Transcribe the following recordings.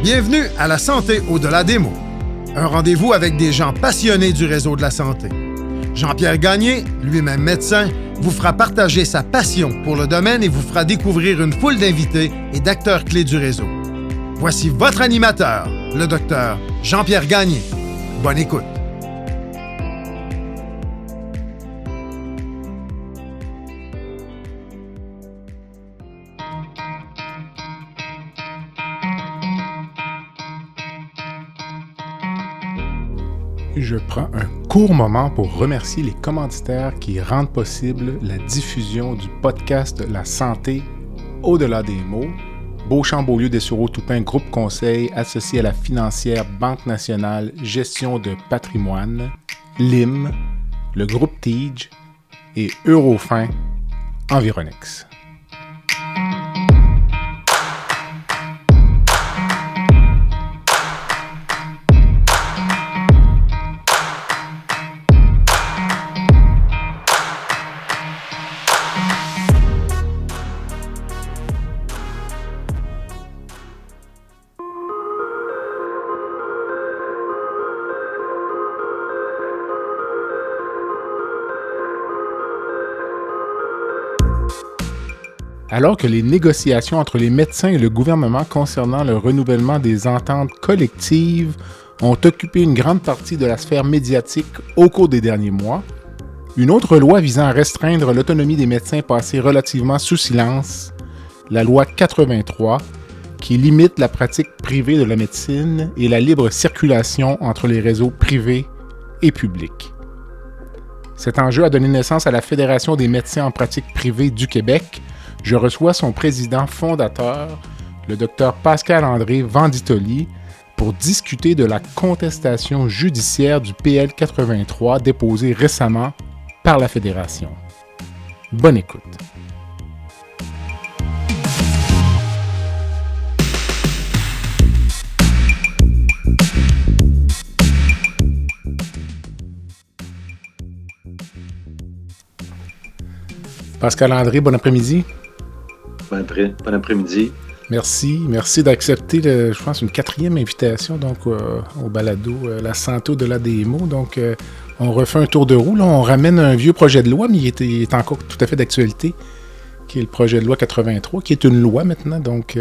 Bienvenue à La Santé au-delà des mots. Un rendez-vous avec des gens passionnés du réseau de la santé. Jean-Pierre Gagné, lui-même médecin, vous fera partager sa passion pour le domaine et vous fera découvrir une foule d'invités et d'acteurs clés du réseau. Voici votre animateur, le docteur Jean-Pierre Gagné. Bonne écoute. Je prends un court moment pour remercier les commanditaires qui rendent possible la diffusion du podcast La Santé au-delà des mots. Beauchamp-Beaulieu Dessureau-Toupin Groupe Conseil associé à la financière Banque Nationale Gestion de Patrimoine, LIM, le groupe TIGE et Eurofin Environex. Alors que les négociations entre les médecins et le gouvernement concernant le renouvellement des ententes collectives ont occupé une grande partie de la sphère médiatique au cours des derniers mois, une autre loi visant à restreindre l'autonomie des médecins passée relativement sous silence, la loi 83, qui limite la pratique privée de la médecine et la libre circulation entre les réseaux privés et publics. Cet enjeu a donné naissance à la Fédération des médecins en pratique privée du Québec. Je reçois son président fondateur, le Dr Pascal-André Venditoli, pour discuter de la contestation judiciaire du PL 83 déposée récemment par la Fédération. Bonne écoute. Pascal-André, bon après-midi. Bon après-midi. Merci d'accepter, je pense, une 4e invitation donc, au balado La Santé au-delà des mots. Donc, on refait un tour de roue. Là, on ramène un vieux projet de loi, mais il est encore tout à fait d'actualité, qui est le projet de loi 83, qui est une loi maintenant, donc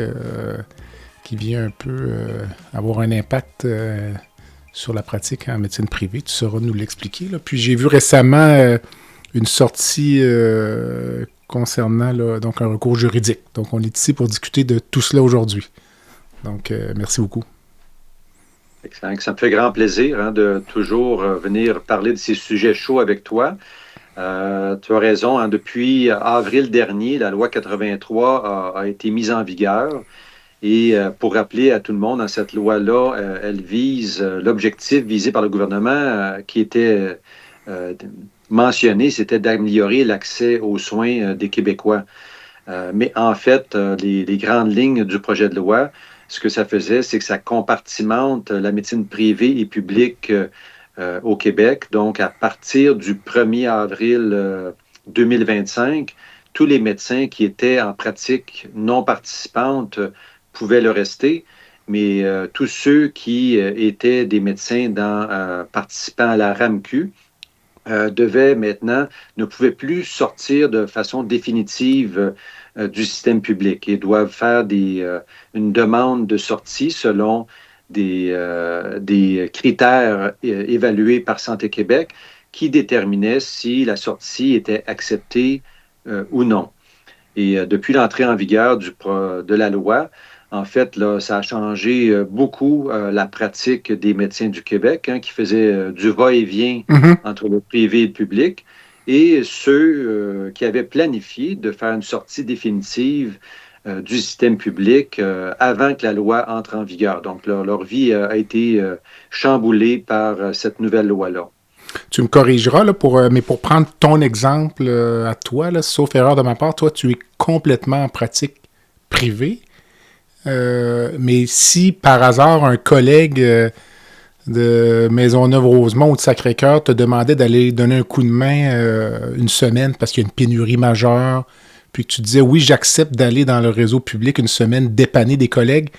qui vient un peu avoir un impact sur la pratique en médecine privée. Tu sauras nous l'expliquer. Là. Puis j'ai vu récemment une sortie concernant donc un recours juridique. Donc, on est ici pour discuter de tout cela aujourd'hui. Donc, merci beaucoup. Excellent. Ça me fait grand plaisir de toujours venir parler de ces sujets chauds avec toi. Tu as raison. Depuis avril dernier, la loi 83 a été mise en vigueur. Et pour rappeler à tout le monde, cette loi-là, elle vise l'objectif visé par le gouvernement qui était mentionné, c'était d'améliorer l'accès aux soins des Québécois. Mais en fait, les grandes lignes du projet de loi, ce que ça faisait, c'est que ça compartimente la médecine privée et publique au Québec. Donc, à partir du 1er avril 2025, tous les médecins qui étaient en pratique non participante pouvaient le rester, mais tous ceux qui étaient des médecins participant à la RAMQ, ne pouvaient plus sortir de façon définitive du système public et doivent faire une demande de sortie selon des critères évalués par Santé Québec qui déterminaient si la sortie était acceptée ou non. Et depuis l'entrée en vigueur de la loi, en fait, là, ça a changé beaucoup la pratique des médecins du Québec, qui faisaient du va-et-vient entre le privé et le public, et ceux qui avaient planifié de faire une sortie définitive du système public avant que la loi entre en vigueur. Donc, leur vie a été chamboulée par cette nouvelle loi-là. Tu me corrigeras, là, mais pour prendre ton exemple à toi, là, sauf erreur de ma part, toi, tu es complètement en pratique privée. Mais si par hasard un collègue de Maisonneuve-Rosemont ou de Sacré-Cœur te demandait d'aller donner un coup de main une semaine parce qu'il y a une pénurie majeure, puis que tu disais oui, j'accepte d'aller dans le réseau public une semaine dépanner des collègues,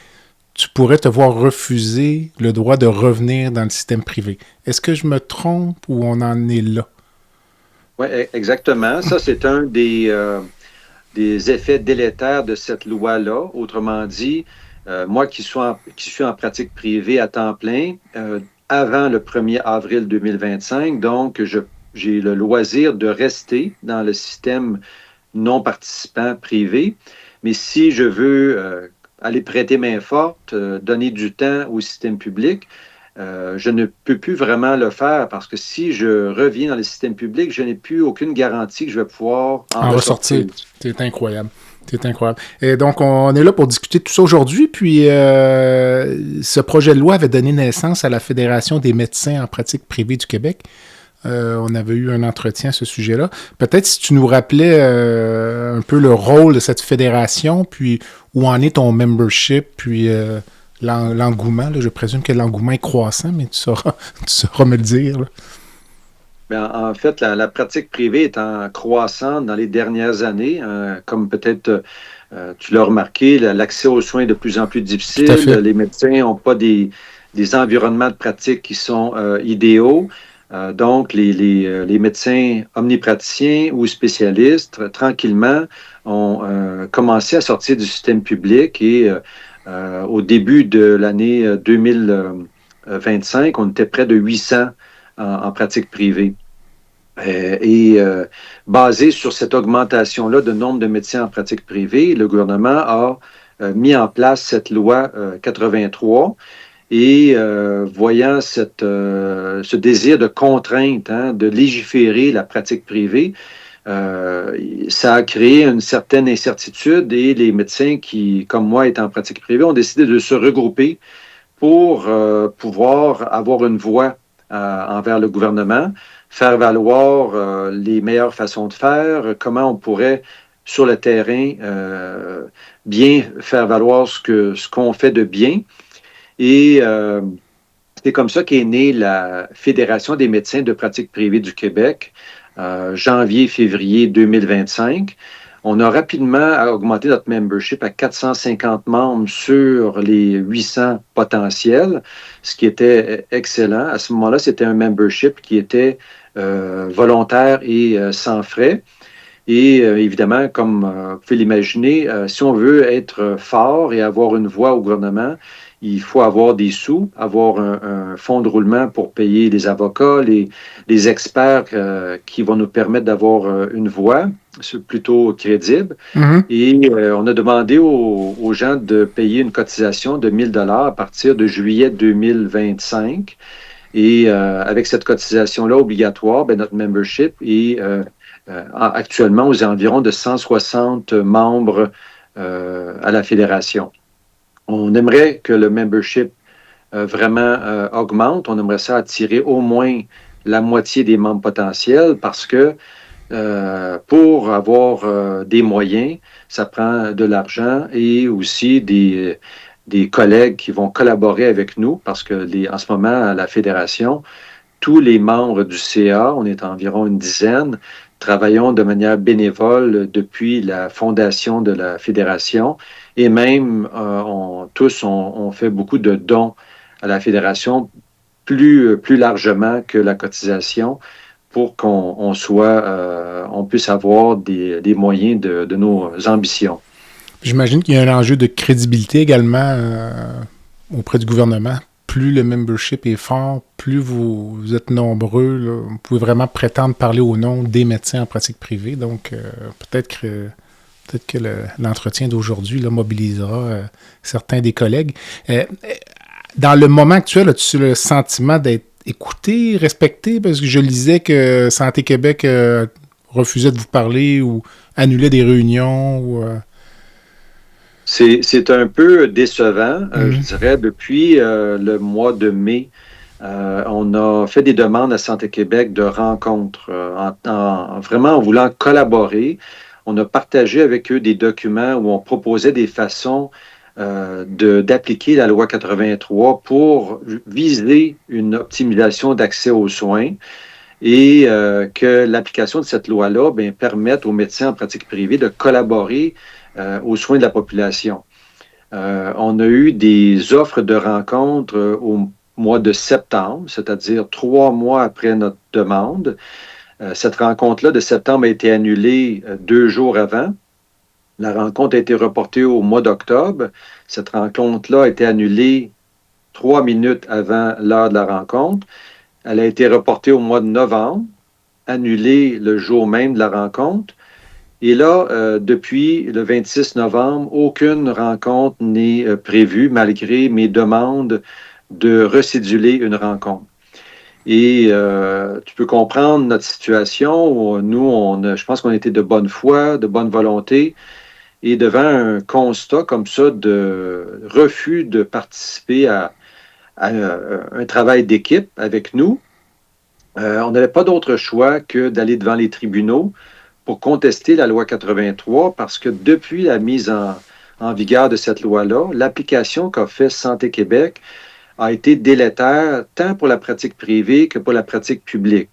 tu pourrais te voir refuser le droit de revenir dans le système privé. Est-ce que je me trompe ou on en est là? Oui, exactement. Ça, c'est un des effets délétères de cette loi-là. Autrement dit, moi qui suis en pratique privée à temps plein, avant le 1er avril 2025, donc j'ai le loisir de rester dans le système non participant privé. Mais si je veux aller prêter main forte, donner du temps au système public, je ne peux plus vraiment le faire parce que si je reviens dans le système public, je n'ai plus aucune garantie que je vais pouvoir en ressortir. C'est incroyable. C'est incroyable. Et donc, on est là pour discuter de tout ça aujourd'hui. Puis, ce projet de loi avait donné naissance à la Fédération des médecins en pratique privée du Québec. On avait eu un entretien à ce sujet-là. Peut-être si tu nous rappelais un peu le rôle de cette fédération, puis où en est ton membership, puis l'engouement. Là, je présume que l'engouement est croissant, mais tu sauras me le dire. Là. Bien, en fait, la pratique privée est en croissance dans les dernières années. Comme peut-être tu l'as remarqué, l'accès aux soins est de plus en plus difficile. Les médecins n'ont pas des environnements de pratique qui sont idéaux. Donc, les médecins omnipraticiens ou spécialistes, tranquillement, ont commencé à sortir du système public et au début de l'année 2025, on était près de 800 en pratique privée. Basé sur cette augmentation-là de nombre de médecins en pratique privée, le gouvernement a mis en place cette loi 83 et voyant ce désir de contrainte, de légiférer la pratique privée, ça a créé une certaine incertitude et les médecins qui, comme moi, étaient en pratique privée, ont décidé de se regrouper pour pouvoir avoir une voix envers le gouvernement, faire valoir les meilleures façons de faire, comment on pourrait, sur le terrain, bien faire valoir ce qu'on fait de bien. Et c'est comme ça qu'est née la Fédération des médecins de pratique privée du Québec, janvier-février 2025. On a rapidement augmenté notre membership à 450 membres sur les 800 potentiels, ce qui était excellent. À ce moment-là, c'était un membership qui était volontaire et sans frais. Et évidemment, comme vous pouvez l'imaginer, si on veut être fort et avoir une voix au gouvernement, il faut avoir des sous, avoir un fonds de roulement pour payer les avocats, les experts qui vont nous permettre d'avoir une voix plutôt crédible. Mm-hmm. Et on a demandé aux gens de payer une cotisation de 1 000 $ à partir de juillet 2025. Et avec cette cotisation-là obligatoire, notre membership est actuellement aux environs de 160 membres à la fédération. On aimerait que le membership vraiment augmente. On aimerait ça attirer au moins la moitié des membres potentiels parce que pour avoir des moyens, ça prend de l'argent et aussi des collègues qui vont collaborer avec nous parce que en ce moment, à la fédération, tous les membres du CA, on est environ une dizaine, travaillons de manière bénévole depuis la fondation de la fédération et même tous on fait beaucoup de dons à la fédération plus largement que la cotisation pour qu'on puisse avoir des moyens de nos ambitions. J'imagine qu'il y a un enjeu de crédibilité également auprès du gouvernement. Plus le membership est fort, plus vous êtes nombreux, là, vous pouvez vraiment prétendre parler au nom des médecins en pratique privée. Donc, peut-être que l'entretien d'aujourd'hui là, mobilisera certains des collègues. Dans le moment actuel, as-tu le sentiment d'être écouté, respecté? Parce que je lisais que Santé Québec refusait de vous parler ou annulait des réunions ou... C'est un peu décevant, je dirais. Depuis le mois de mai, on a fait des demandes à Santé Québec de rencontres, vraiment en voulant collaborer. On a partagé avec eux des documents où on proposait des façons d'appliquer la loi 83 pour viser une optimisation d'accès aux soins et que l'application de cette loi-là permette aux médecins en pratique privée de collaborer aux soins de la population. On a eu des offres de rencontres au mois de septembre, c'est-à-dire 3 mois après notre demande. Cette rencontre-là de septembre a été annulée 2 jours avant. La rencontre a été reportée au mois d'octobre. Cette rencontre-là a été annulée 3 minutes avant l'heure de la rencontre. Elle a été reportée au mois de novembre, annulée le jour même de la rencontre. Et là, depuis le 26 novembre, aucune rencontre n'est prévue malgré mes demandes de recéduler une rencontre. Et tu peux comprendre notre situation. Nous, je pense qu'on était de bonne foi, de bonne volonté. Et devant un constat comme ça de refus de participer à un travail d'équipe avec nous, on n'avait pas d'autre choix que d'aller devant les tribunaux pour contester la loi 83 parce que depuis la mise en vigueur de cette loi-là, l'application qu'a fait Santé Québec a été délétère tant pour la pratique privée que pour la pratique publique.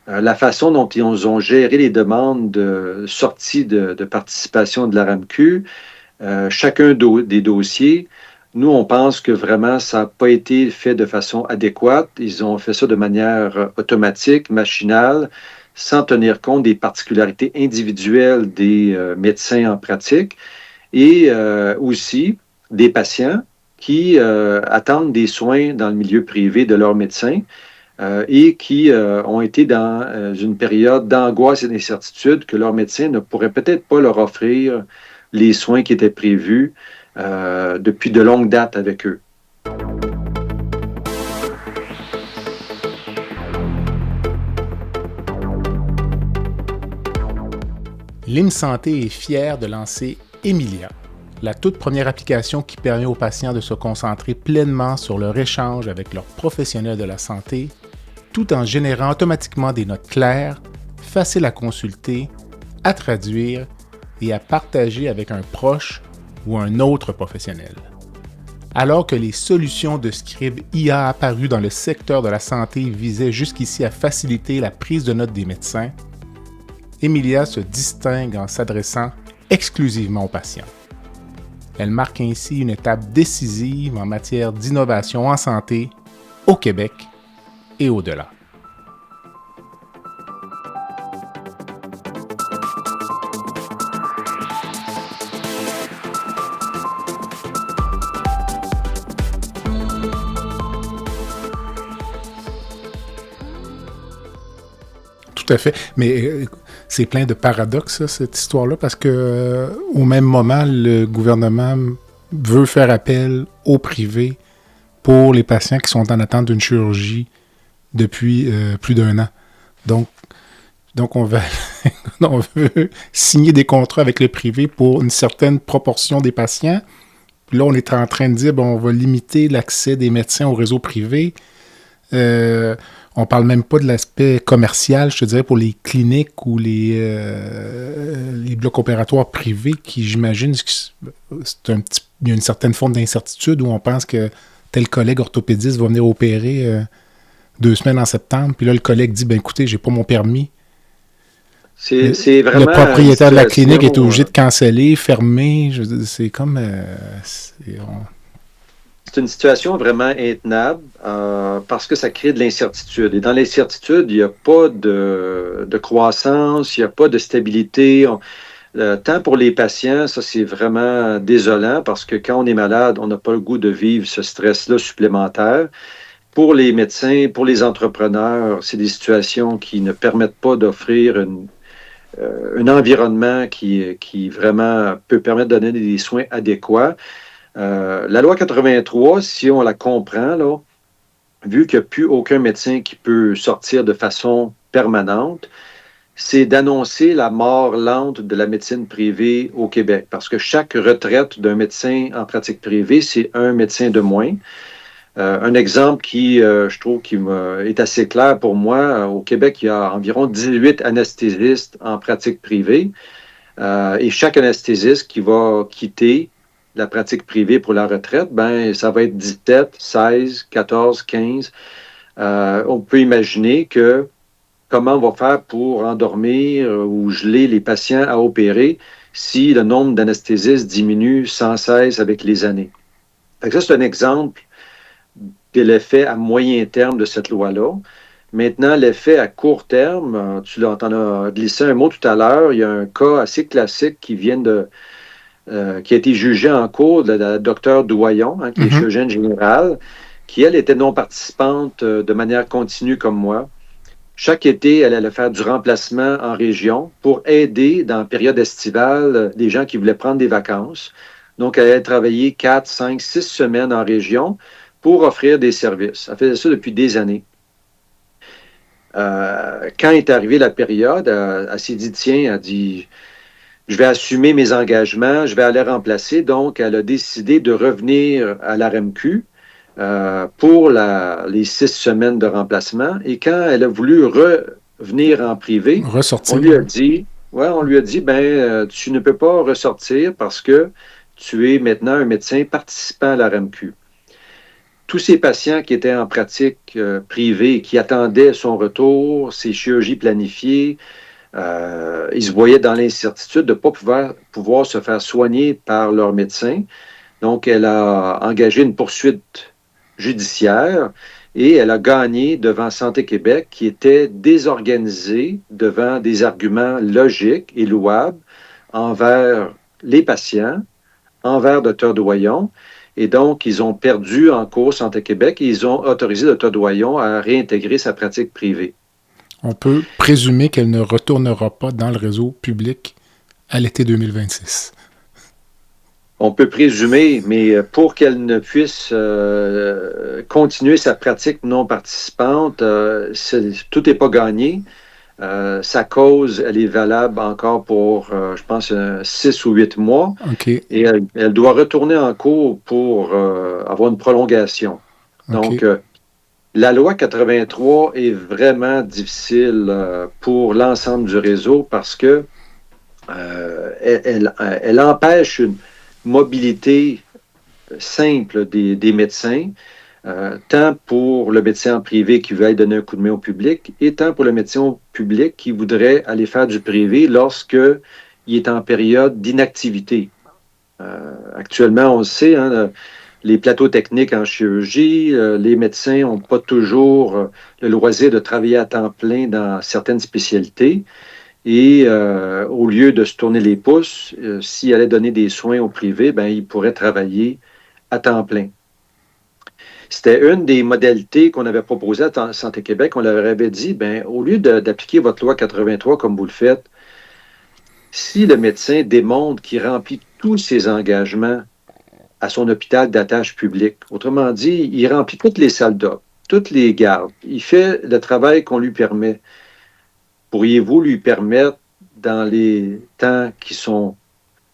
La façon dont ils ont géré les demandes de sortie de participation de la RAMQ, chacun des dossiers, nous, on pense que vraiment, ça n'a pas été fait de façon adéquate. Ils ont fait ça de manière automatique, machinale, sans tenir compte des particularités individuelles des médecins en pratique et aussi des patients qui attendent des soins dans le milieu privé de leur médecin et qui ont été dans une période d'angoisse et d'incertitude que leur médecin ne pourrait peut-être pas leur offrir les soins qui étaient prévus depuis de longues dates avec eux. L'IMSanté est fière de lancer Emilia, la toute première application qui permet aux patients de se concentrer pleinement sur leur échange avec leurs professionnels de la santé, tout en générant automatiquement des notes claires, faciles à consulter, à traduire et à partager avec un proche ou un autre professionnel. Alors que les solutions de scribe IA apparues dans le secteur de la santé visaient jusqu'ici à faciliter la prise de notes des médecins, Emilia se distingue en s'adressant exclusivement aux patients. Elle marque ainsi une étape décisive en matière d'innovation en santé au Québec et au-delà. Tout à fait. Mais c'est plein de paradoxes, ça, cette histoire-là, parce que au même moment, le gouvernement veut faire appel au privé pour les patients qui sont en attente d'une chirurgie depuis plus d'1 an. Donc on veut signer des contrats avec le privé pour une certaine proportion des patients. Puis là, on est en train de dire, on va limiter l'accès des médecins au réseau privé. On parle même pas de l'aspect commercial, je te dirais, pour les cliniques ou les blocs opératoires privés qui, j'imagine, il y a une certaine forme d'incertitude où on pense que tel collègue orthopédiste va venir opérer 2 semaines en septembre, puis là, le collègue dit, écoutez, j'ai pas mon permis. C'est vraiment le propriétaire de la clinique est obligé de canceller, fermer. C'est comme... C'est une situation vraiment intenable parce que ça crée de l'incertitude. Et dans l'incertitude, il n'y a pas de croissance, il n'y a pas de stabilité. Tant pour les patients, ça c'est vraiment désolant parce que quand on est malade, on n'a pas le goût de vivre ce stress-là supplémentaire. Pour les médecins, pour les entrepreneurs, c'est des situations qui ne permettent pas d'offrir un environnement qui vraiment peut permettre de donner des soins adéquats. La loi 83, si on la comprend, là, vu qu'il n'y a plus aucun médecin qui peut sortir de façon permanente, c'est d'annoncer la mort lente de la médecine privée au Québec. Parce que chaque retraite d'un médecin en pratique privée, c'est un médecin de moins. Un exemple qui, je trouve, est assez clair pour moi, au Québec, il y a environ 18 anesthésistes en pratique privée. Et chaque anesthésiste qui va quitter la pratique privée pour la retraite, ça va être 17, 16, 14, 15. On peut imaginer comment on va faire pour endormir ou geler les patients à opérer si le nombre d'anesthésistes diminue sans cesse avec les années. Fait que ça, c'est un exemple de l'effet à moyen terme de cette loi-là. Maintenant, l'effet à court terme, t'en as glissé un mot tout à l'heure, il y a un cas assez classique qui a été jugé en cours de la docteure Doyon, qui est chirurgienne générale, qui, elle, était non participante de manière continue comme moi. Chaque été, elle allait faire du remplacement en région pour aider, dans la période estivale, les gens qui voulaient prendre des vacances. Donc, elle allait travailler 4, 5, 6 semaines en région pour offrir des services. Elle faisait ça depuis des années. Quand est arrivée la période, elle s'est dit, tiens, elle dit, je vais assumer mes engagements, je vais aller remplacer. Donc, elle a décidé de revenir à l'RMQ pour les 6 semaines de remplacement. Et quand elle a voulu revenir en privé, ressortir. On lui a dit, tu ne peux pas ressortir parce que tu es maintenant un médecin participant à l'RMQ. Tous ces patients qui étaient en pratique privée, qui attendaient son retour, ses chirurgies planifiées, ils se voyaient dans l'incertitude de ne pas pouvoir se faire soigner par leur médecin. Donc, elle a engagé une poursuite judiciaire et elle a gagné devant Santé Québec, qui était désorganisée devant des arguments logiques et louables envers les patients, envers Dr. Doyon. Et donc, ils ont perdu en cours Santé Québec et ils ont autorisé Dr. Doyon à réintégrer sa pratique privée. On peut présumer qu'elle ne retournera pas dans le réseau public à l'été 2026. On peut présumer, mais pour qu'elle ne puisse continuer sa pratique non participante, tout n'est pas gagné. Sa cause, elle est valable encore pour, je pense, 6 ou 8 mois. Okay. Et elle doit retourner en cours pour avoir une prolongation. Donc, la loi 83 est vraiment difficile pour l'ensemble du réseau parce que elle empêche une mobilité simple des médecins, tant pour le médecin en privé qui veut aller donner un coup de main au public, et tant pour le médecin au public qui voudrait aller faire du privé lorsqu'il est en période d'inactivité. Actuellement, on le sait, les plateaux techniques en chirurgie, les médecins n'ont pas toujours le loisir de travailler à temps plein dans certaines spécialités. Et au lieu de se tourner les pouces, s'il allait donner des soins au privé, il pourrait travailler à temps plein. C'était une des modalités qu'on avait proposées à Santé Québec. On leur avait dit, au lieu d'appliquer votre loi 83 comme vous le faites, si le médecin démontre qu'il remplit tous ses engagements à son hôpital d'attache publique, autrement dit, il remplit toutes les salles d'op, toutes les gardes, il fait le travail qu'on lui permet. Pourriez-vous lui permettre, dans les temps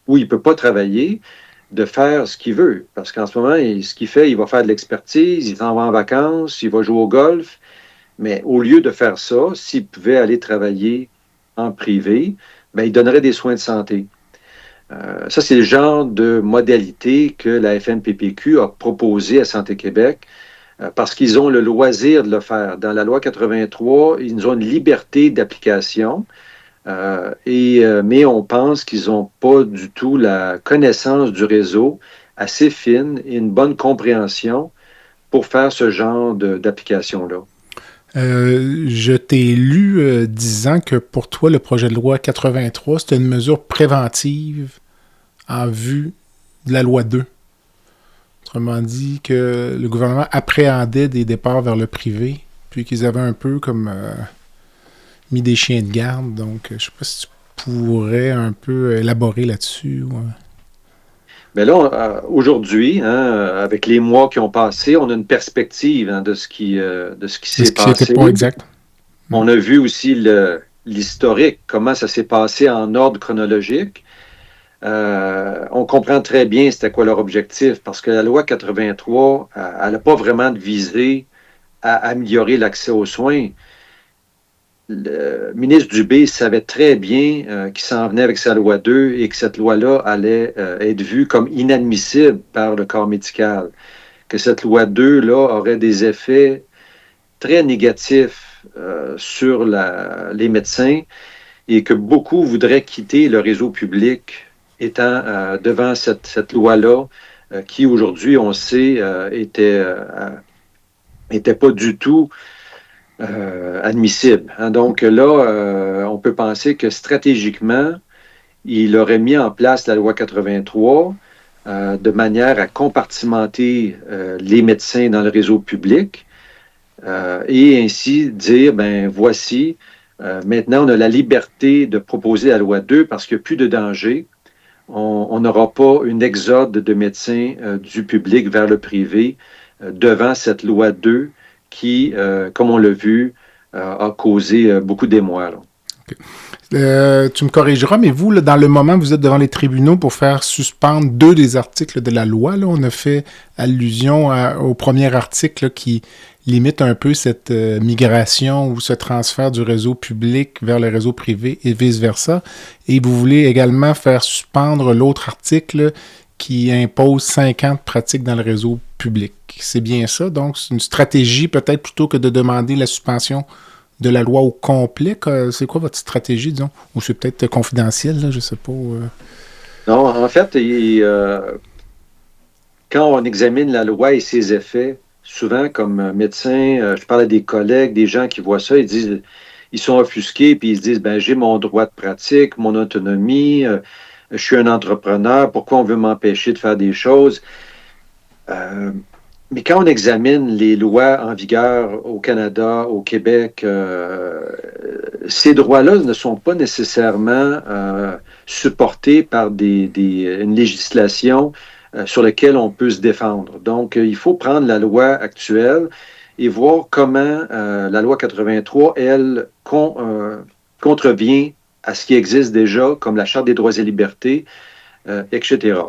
où il ne peut pas travailler, de faire ce qu'il veut? Parce qu'en ce moment, ce qu'il fait, il va faire de l'expertise, il s'en va en vacances, il va jouer au golf. Mais au lieu de faire ça, s'il pouvait aller travailler en privé, il donnerait des soins de santé. Ça, c'est le genre de modalité que la FNPPQ a proposé à Santé Québec parce qu'ils ont le loisir de le faire. Dans la loi 83, ils ont une liberté d'application, mais on pense qu'ils n'ont pas du tout la connaissance du réseau assez fine et une bonne compréhension pour faire ce genre d'application-là. Je t'ai lu disant que pour toi, le projet de loi 83, c'était une mesure préventive en vue de la loi 2. Autrement dit, que le gouvernement appréhendait des départs vers le privé, puis qu'ils avaient un peu comme mis des chiens de garde. Donc, je ne sais pas si tu pourrais un peu élaborer là-dessus. Mais là, aujourd'hui, avec les mois qui ont passé, on a une perspective de ce qui s'est passé. C'était pas exact. On a vu aussi l'historique, comment ça s'est passé en ordre chronologique. On comprend très bien c'était quoi leur objectif, parce que la loi 83, elle n'a pas vraiment de visée à améliorer l'accès aux soins. Le ministre Dubé savait très bien qu'il s'en venait avec sa loi 2 et que cette loi-là allait être vue comme inadmissible par le corps médical, que cette loi 2-là aurait des effets très négatifs sur les médecins et que beaucoup voudraient quitter le réseau public étant devant cette loi-là, qui aujourd'hui, on sait, était pas du tout admissible. Hein. Donc là, on peut penser que stratégiquement, il aurait mis en place la loi 83 de manière à compartimenter les médecins dans le réseau public et ainsi dire, ben voici, maintenant on a la liberté de proposer la loi 2 parce qu'il n'y a plus de danger. On n'aura pas une exode de médecins du public vers le privé devant cette loi 2 qui, comme on l'a vu, a causé beaucoup d'émoi. Okay. Tu me corrigeras, mais vous, là, dans le moment, vous êtes devant les tribunaux pour faire suspendre 2 des articles de la loi. Là. On a fait allusion au premier article là, qui limite un peu cette migration ou ce transfert du réseau public vers le réseau privé et vice-versa. Et vous voulez également faire suspendre l'autre article qui impose 5 ans de pratique dans le réseau public. C'est bien ça? Donc, c'est une stratégie peut-être plutôt que de demander la suspension de la loi au complet. C'est quoi votre stratégie, disons? Ou c'est peut-être confidentiel, là, je ne sais pas. Non, en fait, quand on examine la loi et ses effets, souvent comme médecin, je parle à des collègues, des gens qui voient ça, ils sont offusqués, puis ils se disent, ben j'ai mon droit de pratique, mon autonomie, je suis un entrepreneur, pourquoi on veut m'empêcher de faire des choses? Mais quand on examine les lois en vigueur au Canada, au Québec, ces droits-là ne sont pas nécessairement supportés par une législation sur laquelle on peut se défendre. Donc, il faut prendre la loi actuelle et voir comment la loi 83, elle, contrevient à ce qui existe déjà, comme la Charte des droits et libertés, etc.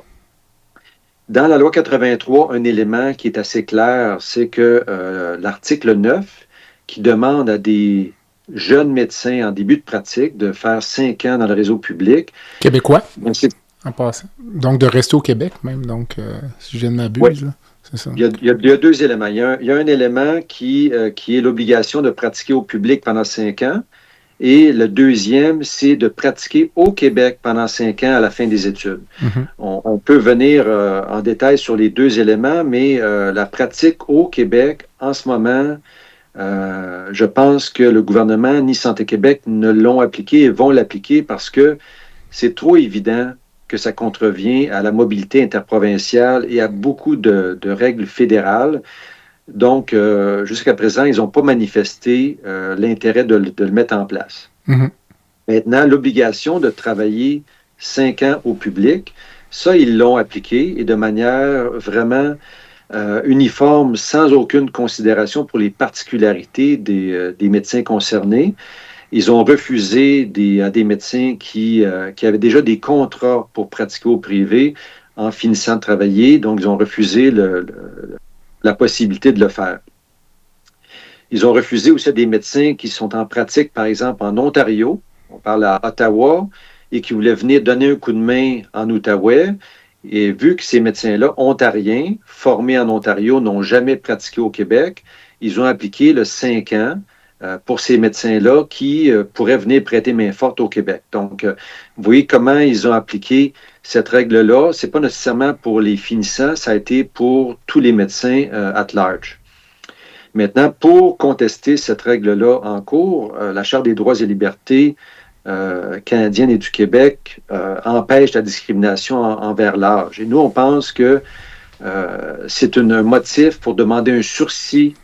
Dans la loi 83, un élément qui est assez clair, c'est que l'article 9, qui demande à des jeunes médecins en début de pratique de faire 5 ans dans le réseau public. Québécois, en passant. Donc, de rester au Québec même, donc, si je ne m'abuse. Oui. Là, c'est ça. Il y a 2 éléments. Il y a un élément qui est l'obligation de pratiquer au public pendant 5 ans. Et le deuxième, c'est de pratiquer au Québec pendant 5 ans à la fin des études. Mm-hmm. On peut venir en détail sur les 2 éléments, mais la pratique au Québec, en ce moment, je pense que le gouvernement ni Santé Québec ne l'ont appliqué et vont l'appliquer parce que c'est trop évident que ça contrevient à la mobilité interprovinciale et à beaucoup de règles fédérales. Donc, jusqu'à présent, ils n'ont pas manifesté l'intérêt de le mettre en place. Mm-hmm. Maintenant, l'obligation de travailler 5 ans au public, ça, ils l'ont appliqué et de manière vraiment uniforme, sans aucune considération pour les particularités des médecins concernés. Ils ont refusé à des médecins qui avaient déjà des contrats pour pratiquer au privé en finissant de travailler. Donc, ils ont refusé la possibilité de le faire. Ils ont refusé aussi à des médecins qui sont en pratique, par exemple, en Ontario, on parle à Ottawa, et qui voulaient venir donner un coup de main en Outaouais. Et vu que ces médecins-là, ontariens, formés en Ontario, n'ont jamais pratiqué au Québec, ils ont appliqué le 5 ans pour ces médecins-là qui pourraient venir prêter main forte au Québec. Donc, vous voyez comment ils ont appliqué cette règle-là. Ce n'est pas nécessairement pour les finissants, ça a été pour tous les médecins at large. Maintenant, pour contester cette règle-là en cours, la Charte des droits et libertés canadienne et du Québec empêche la discrimination envers l'âge. Et nous, on pense que c'est un motif pour demander un sursis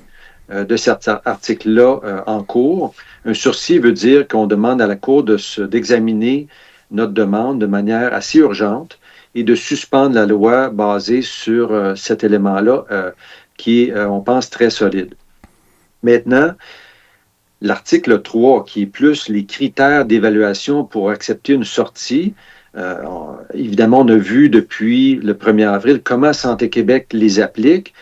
de cet article-là en cours. Un sursis veut dire qu'on demande à la Cour d'examiner notre demande de manière assez urgente et de suspendre la loi basée sur cet élément-là qui est, on pense, très solide. Maintenant, l'article 3, qui est plus les critères d'évaluation pour accepter une sortie, évidemment, on a vu depuis le 1er avril comment Santé Québec les applique.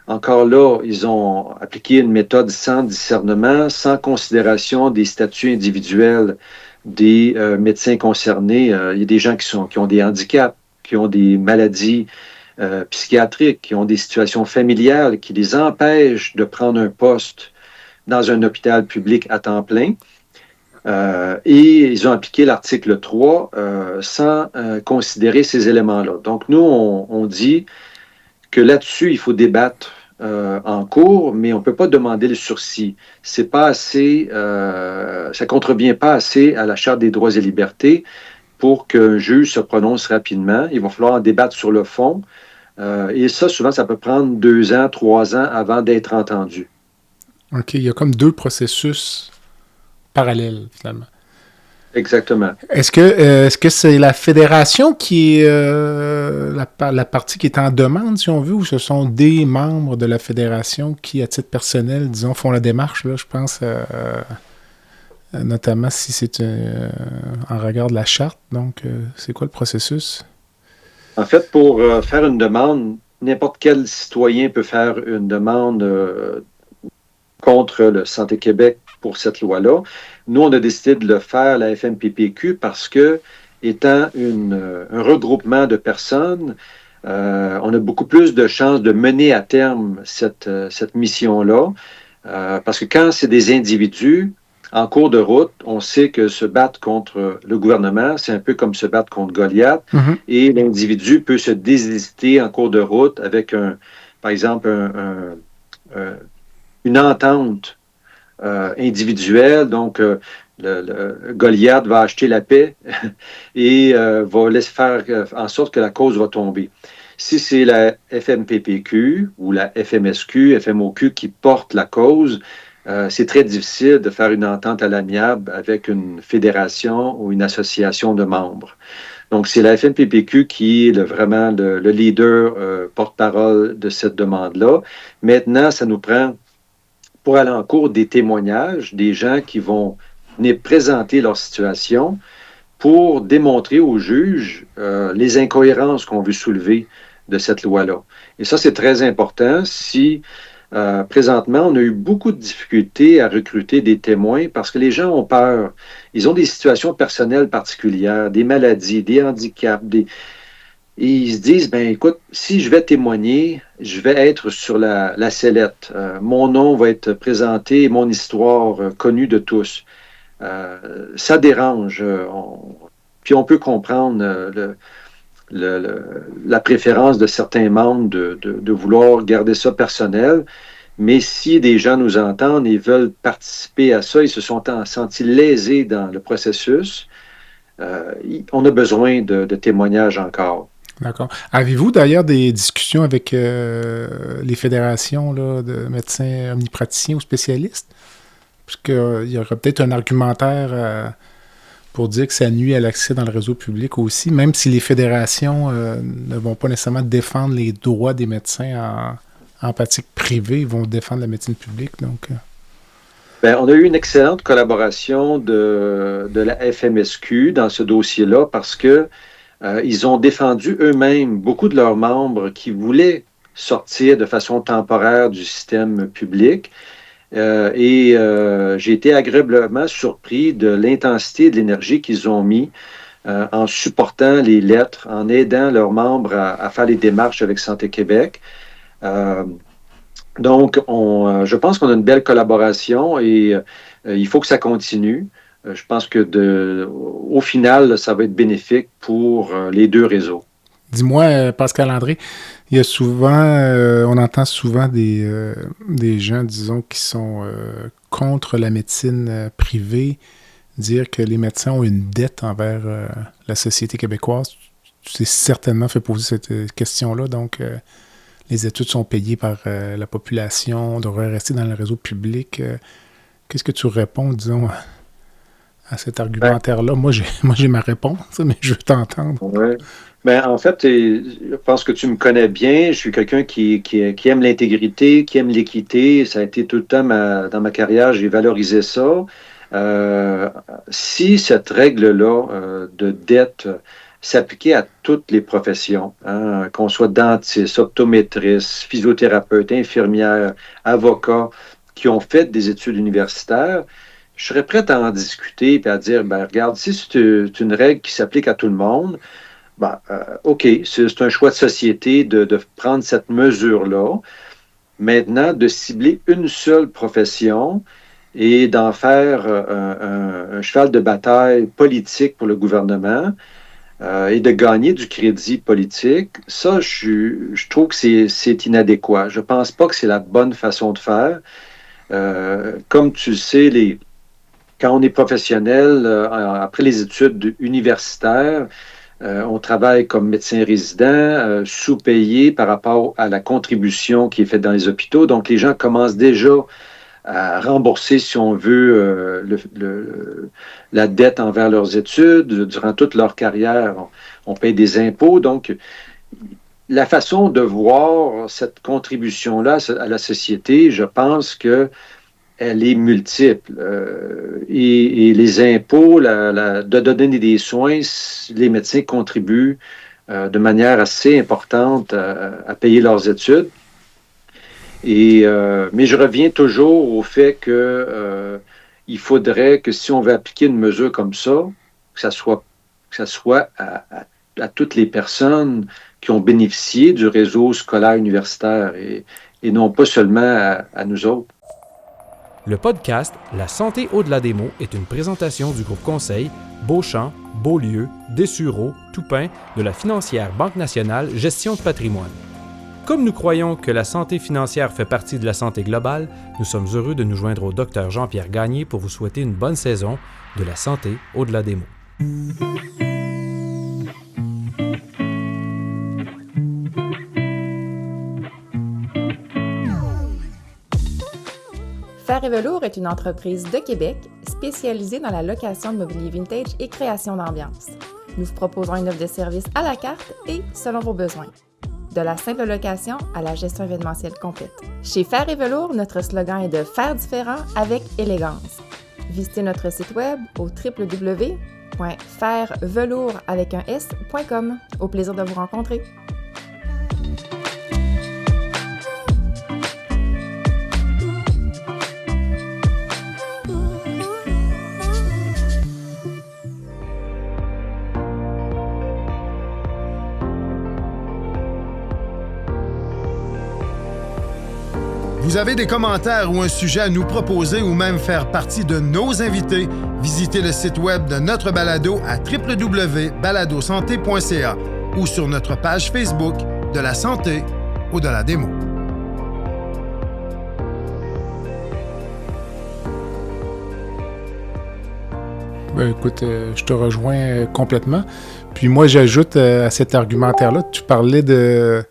Encore là, ils ont appliqué une méthode sans discernement, sans considération des statuts individuels des médecins concernés. Il y a des gens qui ont des handicaps, qui ont des maladies psychiatriques, qui ont des situations familiales qui les empêchent de prendre un poste dans un hôpital public à temps plein. Et ils ont appliqué l'article 3 sans considérer ces éléments-là. Donc, nous, on dit que là-dessus, il faut débattre en cours, mais on ne peut pas demander le sursis. C'est pas assez, ça contrevient pas assez à la Charte des droits et libertés pour qu'un juge se prononce rapidement. Il va falloir en débattre sur le fond. Et ça, souvent, ça peut prendre 2 ans, 3 ans avant d'être entendu. OK, il y a comme 2 processus parallèles, finalement. Exactement. Est-ce que c'est la fédération qui est la partie qui est en demande, si on veut, ou ce sont des membres de la fédération qui, à titre personnel, disons, font la démarche, là, je pense, notamment si c'est en regard de la charte. Donc, c'est quoi le processus? En fait, pour faire une demande, n'importe quel citoyen peut faire une demande contre le Santé Québec pour cette loi-là. Nous, on a décidé de le faire, la FMPPQ, parce que, étant un regroupement de personnes, on a beaucoup plus de chances de mener à terme cette mission-là. Parce que quand c'est des individus, en cours de route, on sait que se battre contre le gouvernement, c'est un peu comme se battre contre Goliath. Mm-hmm. Et l'individu peut se désister en cours de route avec, par exemple, une entente individuelle. Donc, le Goliath va acheter la paix et va laisser faire en sorte que la cause va tomber. Si c'est la FMPPQ ou la FMSQ, FMOQ qui porte la cause, c'est très difficile de faire une entente à l'amiable avec une fédération ou une association de membres. Donc, c'est la FMPPQ qui est vraiment le leader porte-parole de cette demande-là. Maintenant, ça nous prend, pour aller en cours, des témoignages, des gens qui vont venir présenter leur situation pour démontrer aux juges les incohérences qu'on veut soulever de cette loi-là. Et ça, c'est très important. Si présentement, on a eu beaucoup de difficultés à recruter des témoins parce que les gens ont peur. Ils ont des situations personnelles particulières, des maladies, des handicaps, et ils se disent, ben écoute, si je vais témoigner, je vais être sur la sellette. Mon nom va être présenté, mon histoire connue de tous. Ça dérange. Puis on peut comprendre la préférence de certains membres de vouloir garder ça personnel. Mais si des gens nous entendent et veulent participer à ça, ils se sont sentis lésés dans le processus, on a besoin de témoignages encore. D'accord. Avez-vous d'ailleurs des discussions avec les fédérations là, de médecins omnipraticiens ou spécialistes? Parce qu'il y aurait peut-être un argumentaire pour dire que ça nuit à l'accès dans le réseau public aussi, même si les fédérations ne vont pas nécessairement défendre les droits des médecins en pratique privée, ils vont défendre la médecine publique. Donc, Bien, on a eu une excellente collaboration de la FMSQ dans ce dossier-là parce que ils ont défendu eux-mêmes beaucoup de leurs membres qui voulaient sortir de façon temporaire du système public. J'ai été agréablement surpris de l'intensité et de l'énergie qu'ils ont mis en supportant les lettres, en aidant leurs membres à faire les démarches avec Santé Québec. Donc, je pense qu'on a une belle collaboration et il faut que ça continue. Je pense que au final, ça va être bénéfique pour les deux réseaux. Dis-moi, Pascal André, il y a souvent, on entend souvent des gens, disons, qui sont contre la médecine privée, dire que les médecins ont une dette envers la société québécoise. Tu t'es certainement fait poser cette question-là, donc les études sont payées par la population, on devrait rester dans le réseau public. Qu'est-ce que tu réponds, disons, à cet argumentaire-là? Moi, j'ai ma réponse, mais je veux t'entendre. Ouais. Ben, en fait, je pense que tu me connais bien. Je suis quelqu'un qui aime l'intégrité, qui aime l'équité. Ça a été tout le temps dans ma carrière, j'ai valorisé ça. Si cette règle-là de dette s'appliquait à toutes les professions, hein, qu'on soit dentiste, optométriste, physiothérapeute, infirmière, avocat, qui ont fait des études universitaires, je serais prêt à en discuter et à dire, ben, regarde, si c'est une règle qui s'applique à tout le monde, ben, OK, c'est un choix de société de prendre cette mesure-là. Maintenant, de cibler une seule profession et d'en faire un cheval de bataille politique pour le gouvernement et de gagner du crédit politique, ça, je trouve que c'est inadéquat. Je ne pense pas que c'est la bonne façon de faire. Comme tu le sais, quand on est professionnel, après les études universitaires, on travaille comme médecin résident, sous-payé par rapport à la contribution qui est faite dans les hôpitaux. Donc, les gens commencent déjà à rembourser, si on veut, la dette envers leurs études. Durant toute leur carrière, on paye des impôts. Donc, la façon de voir cette contribution-là à la société, je pense que elle est multiple. Et les impôts, de donner des soins, les médecins contribuent de manière assez importante à payer leurs études. Mais je reviens toujours au fait que il faudrait que si on veut appliquer une mesure comme ça, que ça soit à toutes les personnes qui ont bénéficié du réseau scolaire universitaire et non pas seulement à nous autres. Le podcast La santé au-delà des mots est une présentation du groupe conseil Beauchamp, Beaulieu, Dessureau, Toupin de la financière Banque nationale Gestion de patrimoine. Comme nous croyons que la santé financière fait partie de la santé globale, nous sommes heureux de nous joindre au Dr Jean-Pierre Gagné pour vous souhaiter une bonne saison de La santé au-delà des mots. Fer et Velours est une entreprise de Québec spécialisée dans la location de mobilier vintage et création d'ambiance. Nous vous proposons une offre de service à la carte et selon vos besoins. De la simple location à la gestion événementielle complète. Chez Fer et Velours, notre slogan est de faire différent avec élégance. Visitez notre site web au www.fervelours.com. Au plaisir de vous rencontrer. Vous avez des commentaires ou un sujet à nous proposer ou même faire partie de nos invités, visitez le site web de notre balado à www.baladosanté.ca ou sur notre page Facebook de la santé au-delà des mots. Écoute, je te rejoins complètement. Puis moi, j'ajoute à cet argumentaire-là, tu parlais de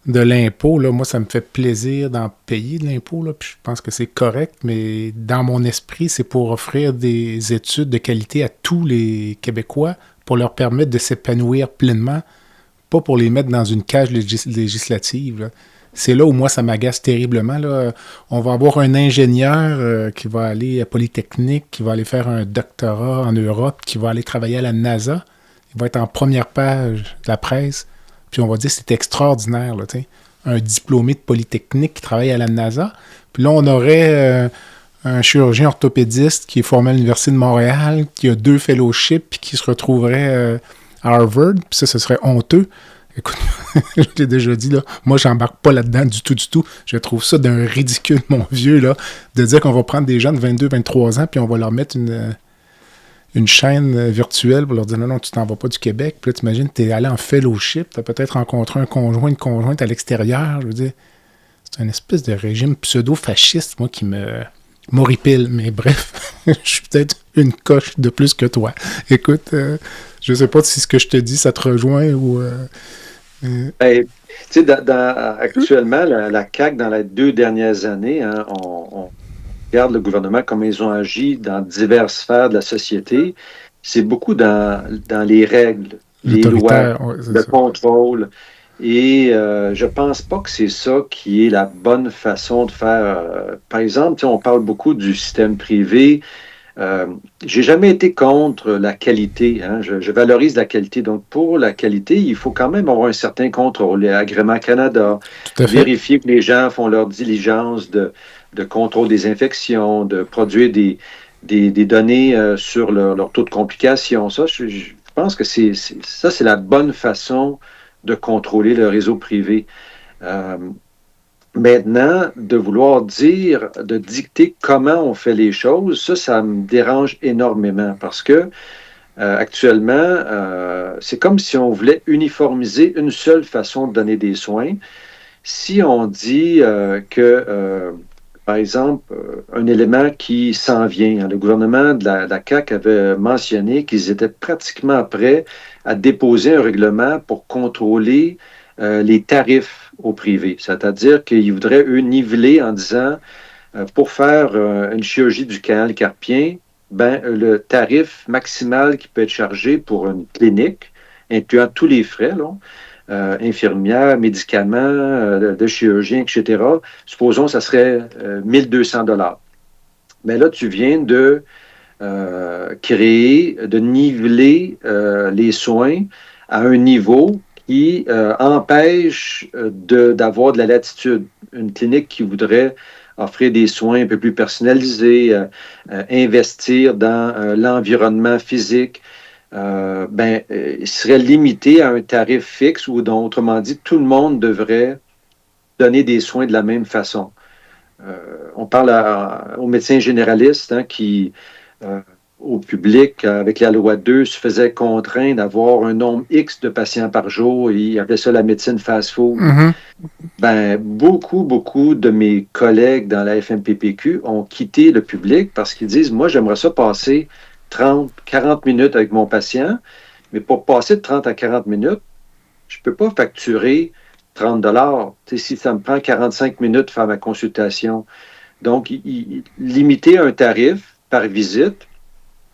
l'impôt, là, moi, ça me fait plaisir d'en payer de l'impôt, là, puis je pense que c'est correct, mais dans mon esprit, c'est pour offrir des études de qualité à tous les Québécois, pour leur permettre de s'épanouir pleinement, pas pour les mettre dans une cage législative, là. C'est là où moi, ça m'agace terriblement, là. On va avoir un ingénieur qui va aller à Polytechnique, qui va aller faire un doctorat en Europe, qui va aller travailler à la NASA. Il va être en première page de la presse. Puis on va dire que c'est extraordinaire, là, tu sais. Un diplômé de Polytechnique qui travaille à la NASA. Puis là, on aurait un chirurgien orthopédiste qui est formé à l'Université de Montréal, qui a 2 fellowships, puis qui se retrouverait à Harvard. Puis ça, ce serait honteux. Écoute, je l'ai déjà dit, là, moi, j'embarque pas là-dedans du tout. Je trouve ça d'un ridicule, mon vieux, là, de dire qu'on va prendre des gens de 22, 23 ans, puis on va leur mettre une chaîne virtuelle pour leur dire non, tu t'en vas pas du Québec. Puis là, t'imagines, t'es allé en fellowship, t'as peut-être rencontré un conjoint, une conjointe à l'extérieur. Je veux dire, c'est une espèce de régime pseudo-fasciste, moi, qui m'horripile. Mais bref, je suis peut-être une coche de plus que toi. Écoute, je sais pas si ce que je te dis, ça te rejoint ou... Tu sais, actuellement, la CAQ, dans les 2 dernières années, hein, on regarde le gouvernement, comment ils ont agi dans diverses sphères de la société, c'est beaucoup dans les règles, les lois, le contrôle. Et je pense pas que c'est ça qui est la bonne façon de faire. Par exemple, on parle beaucoup du système privé. J'ai jamais été contre la qualité. Hein. Je valorise la qualité. Donc, pour la qualité, il faut quand même avoir un certain contrôle. Les agréments Canada, vérifier que les gens font leur diligence de contrôle des infections, de produire des données sur leur taux de complication. Ça, je pense que c'est la bonne façon de contrôler le réseau privé. Maintenant, de vouloir dire, de dicter comment on fait les choses, ça me dérange énormément parce que actuellement, c'est comme si on voulait uniformiser une seule façon de donner des soins. Si on dit par exemple, un élément qui s'en vient, hein, le gouvernement de la CAQ avait mentionné qu'ils étaient pratiquement prêts à déposer un règlement pour contrôler les tarifs au privé. C'est-à-dire qu'ils voudraient, eux, niveler en disant, pour faire une chirurgie du canal carpien, ben, le tarif maximal qui peut être chargé pour une clinique, incluant tous les frais, là, infirmières, médicaments, de chirurgien, etc. Supposons que ça serait 1200 $. Mais là, tu viens de créer, de niveler les soins à un niveau qui empêche d'avoir de la latitude. Une clinique qui voudrait offrir des soins un peu plus personnalisés, investir dans l'environnement physique, il serait limité à un tarif fixe ou, donc, autrement dit, tout le monde devrait donner des soins de la même façon. On parle aux médecins généralistes qui, au public, avec la loi 2, se faisaient contraindre d'avoir un nombre X de patients par jour. Ils appelaient ça la médecine fast-food. Beaucoup de mes collègues dans la FMPPQ ont quitté le public parce qu'ils disent, moi, j'aimerais ça passer 30, 40 minutes avec mon patient, mais pour passer de 30 à 40 minutes, je ne peux pas facturer 30 $. Si ça me prend 45 minutes de faire ma consultation. Donc, limiter un tarif par visite,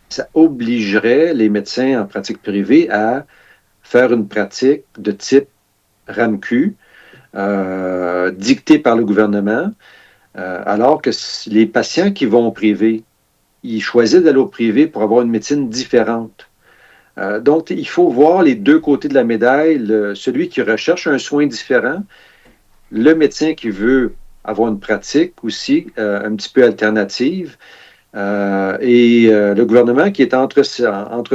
ça obligerait les médecins en pratique privée à faire une pratique de type RAMQ, dictée par le gouvernement, alors que les patients qui vont au privé, ils choisissent d'aller au privé pour avoir une médecine différente. Donc, il faut voir les deux côtés de la médaille, celui qui recherche un soin différent, le médecin qui veut avoir une pratique aussi un petit peu alternative, et le gouvernement qui est entre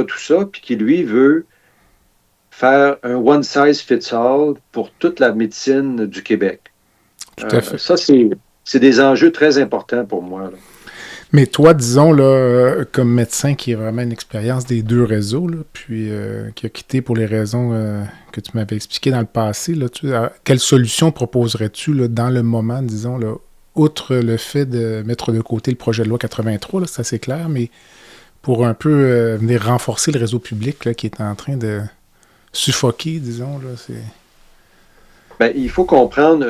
tout ça, puis qui, lui, veut faire un one size fits all pour toute la médecine du Québec. Tout à fait. Ça, c'est des enjeux très importants pour moi, là. Mais toi, disons, là, comme médecin qui a vraiment une expérience des deux réseaux, là, puis qui a quitté pour les raisons que tu m'avais expliquées dans le passé, là, quelle solution proposerais-tu là, dans le moment, disons, là, outre le fait de mettre de côté le projet de loi 83, là, c'est assez clair, mais pour un peu venir renforcer le réseau public là, qui est en train de suffoquer, disons, là, c'est... Il faut comprendre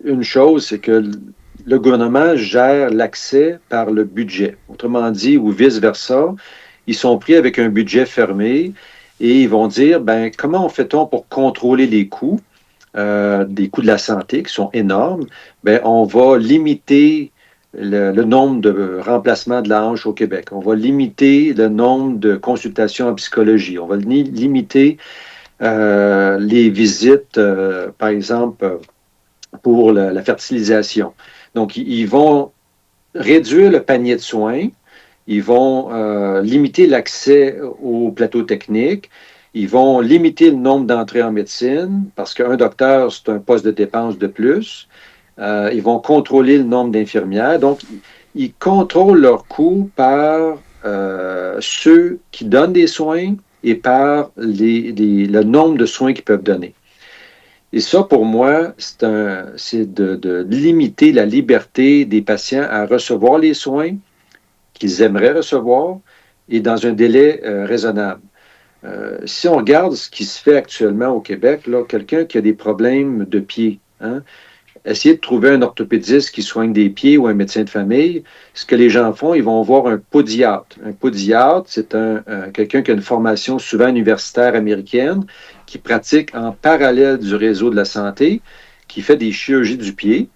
une chose, c'est que le gouvernement gère l'accès par le budget. Autrement dit, ou vice-versa, ils sont pris avec un budget fermé et ils vont dire, comment fait-on pour contrôler les coûts, des coûts de la santé qui sont énormes? On va limiter le nombre de remplacements de la hanche au Québec. On va limiter le nombre de consultations en psychologie. On va limiter les visites, par exemple, pour la fertilisation. Donc, ils vont réduire le panier de soins, ils vont limiter l'accès au plateau technique, ils vont limiter le nombre d'entrées en médecine, parce qu'un docteur, c'est un poste de dépense de plus. Ils vont contrôler le nombre d'infirmières. Donc, ils contrôlent leurs coûts par ceux qui donnent des soins et par le nombre de soins qu'ils peuvent donner. Et ça, pour moi, c'est de limiter la liberté des patients à recevoir les soins qu'ils aimeraient recevoir et dans un délai raisonnable. Si on regarde ce qui se fait actuellement au Québec, là, quelqu'un qui a des problèmes de pied, essayer de trouver un orthopédiste qui soigne des pieds ou un médecin de famille, ce que les gens font, ils vont voir un podiatre. Un podiatre, c'est quelqu'un qui a une formation souvent universitaire américaine, qui pratique en parallèle du réseau de la santé, qui fait des chirurgies du pied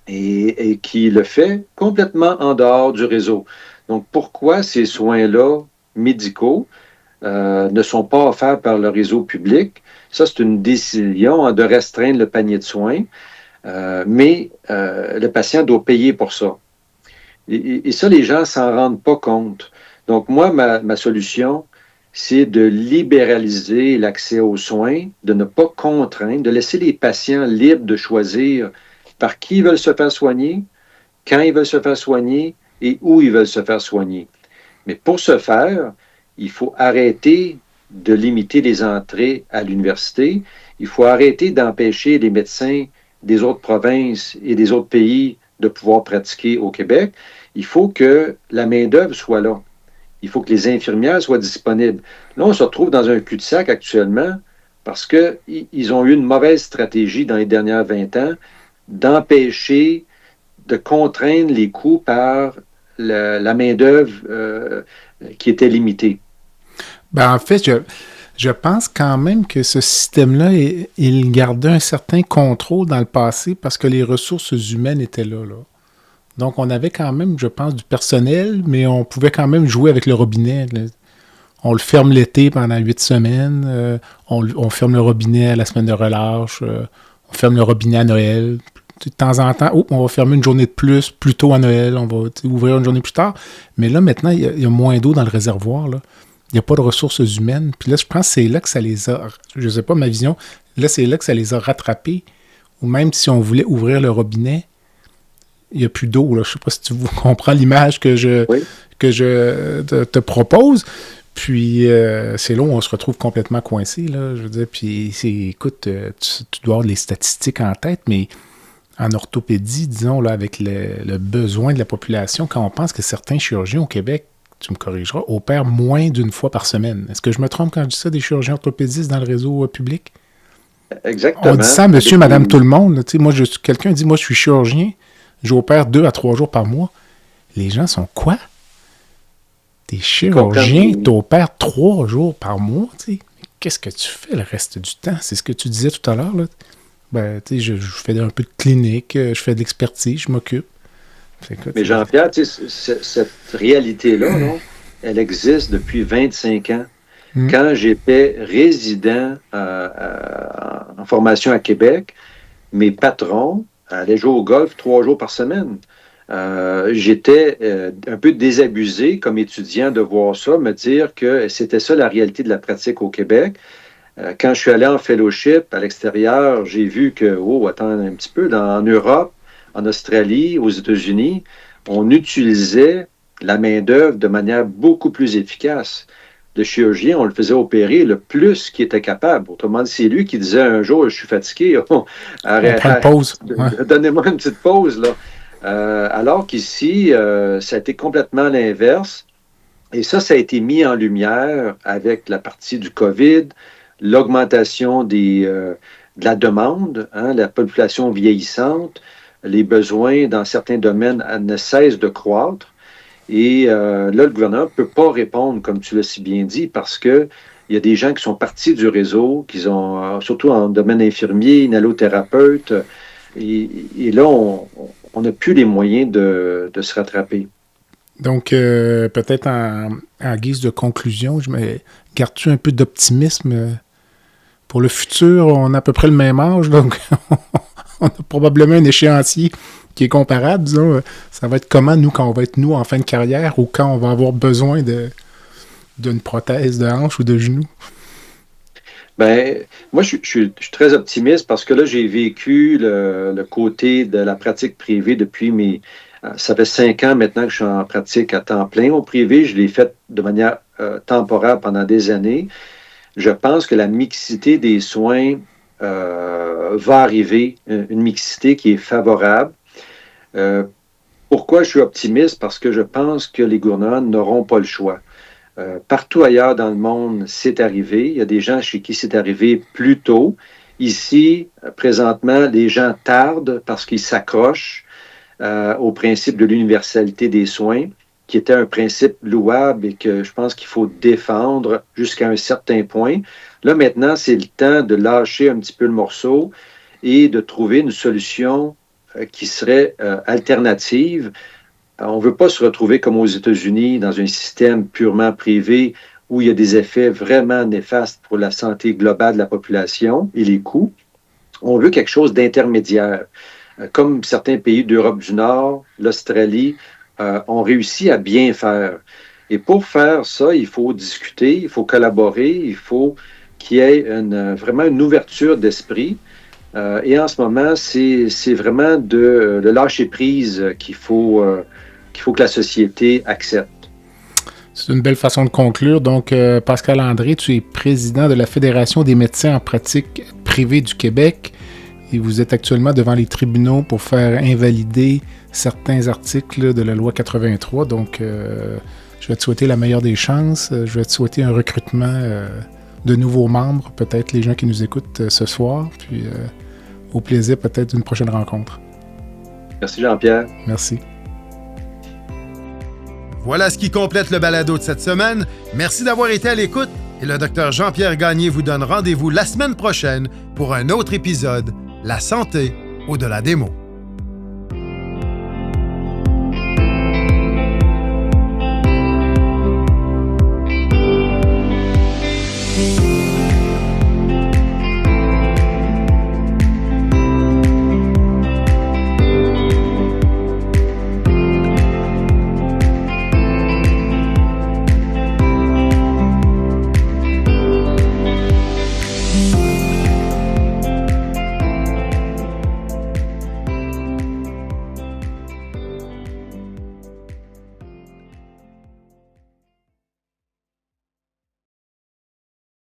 et qui le fait complètement en dehors du réseau. Donc, pourquoi ces soins-là médicaux ne sont pas offerts par le réseau public? Ça, c'est une décision de restreindre le panier de soins. Mais le patient doit payer pour ça. Et ça, les gens ne s'en rendent pas compte. Donc, moi, ma solution, c'est de libéraliser l'accès aux soins, de ne pas contraindre, de laisser les patients libres de choisir par qui ils veulent se faire soigner, quand ils veulent se faire soigner et où ils veulent se faire soigner. Mais pour ce faire, il faut arrêter de limiter les entrées à l'université. Il faut arrêter d'empêcher les médecins des autres provinces et des autres pays de pouvoir pratiquer au Québec. Il faut que la main-d'œuvre soit là. Il faut que les infirmières soient disponibles. Là, on se retrouve dans un cul-de-sac actuellement parce qu'ils ont eu une mauvaise stratégie dans les dernières 20 ans d'empêcher, de contraindre les coûts par la main-d'œuvre qui était limitée. Ben, en fait, je pense quand même que ce système-là, il gardait un certain contrôle dans le passé parce que les ressources humaines étaient là. Donc, on avait quand même, je pense, du personnel, mais on pouvait quand même jouer avec le robinet. Là. On le ferme l'été pendant 8 semaines. On ferme le robinet à la semaine de relâche. On ferme le robinet à Noël. De temps en temps, on va fermer une journée de plus tôt à Noël. On va ouvrir une journée plus tard. Mais là, maintenant, il y a moins d'eau dans le réservoir. Là. Il n'y a pas de ressources humaines. Puis là, je pense que c'est là que ça les a... Je ne sais pas ma vision. Là, c'est là que ça les a rattrapés. Ou même si on voulait ouvrir le robinet, il n'y a plus d'eau. Là. Je ne sais pas si tu comprends l'image que je te propose. Puis, c'est là où on se retrouve complètement coincé. Là, je veux dire, puis, écoute, tu dois avoir les statistiques en tête, mais en orthopédie, disons, là, avec le besoin de la population, quand on pense que certains chirurgiens au Québec, tu me corrigeras, opèrent moins d'une fois par semaine. Est-ce que je me trompe quand je dis ça, des chirurgiens orthopédistes dans le réseau public? Exactement. On dit ça, monsieur, madame, tout le monde. Là, moi, quelqu'un dit, moi, je suis chirurgien, j'opère 2 à 3 jours par mois. Les gens sont quoi? T'es chirurgien, t'opères 3 jours par mois, tu sais. Qu'est-ce que tu fais le reste du temps? C'est ce que tu disais tout à l'heure, là. Ben, tu sais, je fais un peu de clinique, je fais de l'expertise, je m'occupe. Mais Jean-Pierre, tu sais, cette réalité-là, non, elle existe depuis 25 ans. Quand j'étais résident en formation à Québec, mes patrons allaient jouer au golf 3 jours par semaine. J'étais un peu désabusé comme étudiant de voir ça, me dire que c'était ça la réalité de la pratique au Québec. Quand je suis allé en fellowship à l'extérieur, j'ai vu que, attends un petit peu, en Europe, en Australie, aux États-Unis, on utilisait la main-d'œuvre de manière beaucoup plus efficace. Le chirurgien, on le faisait opérer le plus qu'il était capable. Autrement dit, c'est lui qui disait un jour, je suis fatigué, on prend une pause. Donnez-moi une petite pause, là. Alors qu'ici, ça a été complètement l'inverse. Et ça a été mis en lumière avec la partie du COVID, l'augmentation de la demande, la population vieillissante, les besoins dans certains domaines ne cessent de croître. Et là, le gouvernement ne peut pas répondre, comme tu l'as si bien dit, parce qu'il y a des gens qui sont partis du réseau, surtout en domaine infirmier, inhalothérapeute, et là, on n'a plus les moyens de se rattraper. Donc, peut-être en guise de conclusion, gardes-tu un peu d'optimisme pour le futur? On a à peu près le même âge, donc on a probablement un échéancier qui est comparable, disons. Ça va être comment, nous, quand on va être en fin de carrière ou quand on va avoir besoin d'une prothèse de hanche ou de genou? Ben, moi, je suis très optimiste parce que là, j'ai vécu le côté de la pratique privée depuis ça fait 5 ans maintenant que je suis en pratique à temps plein au privé. Je l'ai fait de manière temporaire pendant des années. Je pense que la mixité des soins va arriver, une mixité qui est favorable. Pourquoi je suis optimiste? Parce que je pense que les gouvernements n'auront pas le choix. Partout ailleurs dans le monde, c'est arrivé. Il y a des gens chez qui c'est arrivé plus tôt. Ici, présentement, les gens tardent parce qu'ils s'accrochent au principe de l'universalité des soins, qui était un principe louable et que je pense qu'il faut défendre jusqu'à un certain point. Là, maintenant, c'est le temps de lâcher un petit peu le morceau et de trouver une solution qui serait alternative. On ne veut pas se retrouver comme aux États-Unis dans un système purement privé où il y a des effets vraiment néfastes pour la santé globale de la population et les coûts. On veut quelque chose d'intermédiaire. Comme certains pays d'Europe du Nord, l'Australie, ont réussi à bien faire. Et pour faire ça, il faut discuter, il faut collaborer, il faut qu'il y ait vraiment une ouverture d'esprit. Et en ce moment, c'est vraiment de lâcher-prise qu'il faut que la société accepte. C'est une belle façon de conclure. Donc, Pascal André, tu es président de la Fédération des médecins en pratique privée du Québec et vous êtes actuellement devant les tribunaux pour faire invalider certains articles de la loi 83. Donc, je vais te souhaiter la meilleure des chances. Je vais te souhaiter un recrutement de nouveaux membres, peut-être les gens qui nous écoutent ce soir. Puis, au plaisir peut-être d'une prochaine rencontre. Merci Jean-Pierre. Merci. Voilà ce qui complète le balado de cette semaine. Merci d'avoir été à l'écoute et le Dr Jean-Pierre Gagné vous donne rendez-vous la semaine prochaine pour un autre épisode, La santé au-delà des mots.